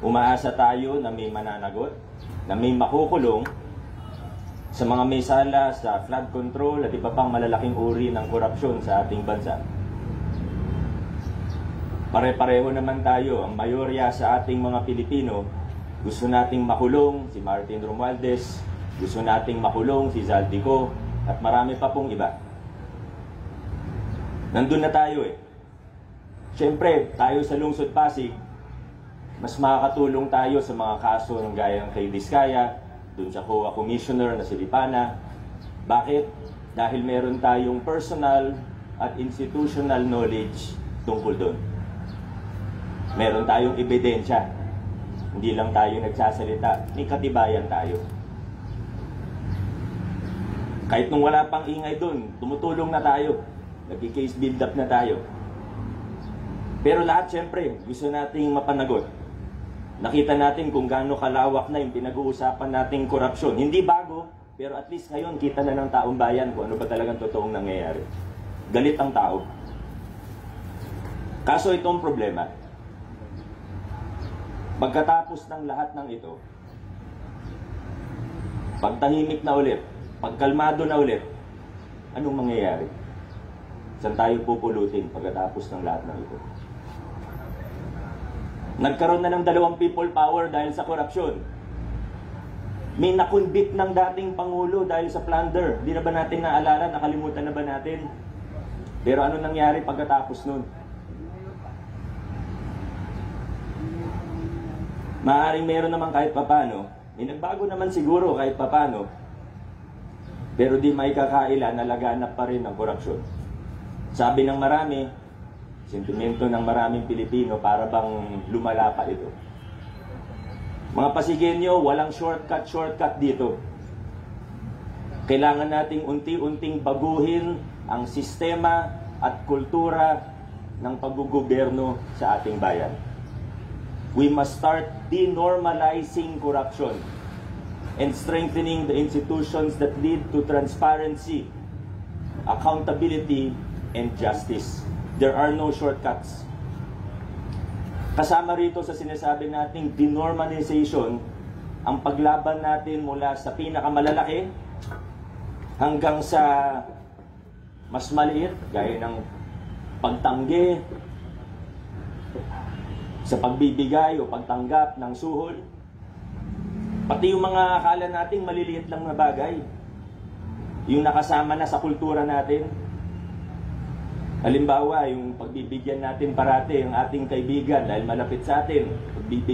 Umaasa tayo na may mananagot, na may makukulong sa mga may sala sa flood control at iba pang malalaking uri ng korupsyon sa ating bansa. Pare-pareho naman tayo, ang mayorya sa ating mga Pilipino, gusto nating makulong si Martin Romualdez, gusto nating makulong si Zaldico, at marami pa pong iba. Nandun na tayo eh. Siyempre, tayo sa Lungsod Pasig, mas makakatulong tayo sa mga kaso ng gaya ng kay Diskaya, dun sa COA Commissioner na si Lipana. Bakit? Dahil meron tayong personal at institutional knowledge tungkol doon. Meron tayong ebidensya. Hindi lang tayo nagsasalita, may katibayan tayo. Kahit nung wala pang ingay doon, tumutulong na tayo. Nag-case build up na tayo. Pero lahat siyempre, gusto nating mapanagot. Nakita natin kung gaano kalawak na yung pinag-uusapan nating korupsyon. Hindi bago, pero at least ngayon kita na ng taong bayan kung ano ba talagang totoong nangyayari. Galit ang tao. Kaso itong problema, pagkatapos ng lahat ng ito, pagtahimik na ulit, pagkalmado na ulit, anong mangyayari? Saan tayo pupulutin pagkatapos ng lahat ng ito? Nagkaroon na ng 2 people power dahil sa korupsyon. May nakunbit ng dating Pangulo dahil sa plunder. Di na ba natin naalala? Nakalimutan na ba natin? Pero ano nangyari pagkatapos nun? Maaaring meron naman kahit papano. May nagbago naman siguro kahit papano. Pero di may kakaila na laganap pa rin ang korupsyon. Sabi ng marami, sentimento ng maraming Pilipino para bang lumala pa ito. Mga Pasigenyo, walang shortcut dito. Kailangan nating unti-unting baguhin ang sistema at kultura ng paggugoberno sa ating bayan. We must start denormalizing corruption and strengthening the institutions that lead to transparency, accountability, and justice. There are no shortcuts. Kasama rito sa sinasabi nating denormalization, ang paglaban natin mula sa pinakamalalaki hanggang sa mas maliit, gaya ng pagtanggi, sa pagbibigay o pagtanggap ng suhol. Pati yung mga akala nating maliliit lang na bagay, yung nakasama na sa kultura natin. Halimbawa, yung pagbibigyan natin parati ang ating kaibigan dahil malapit sa atin, pagbibigyan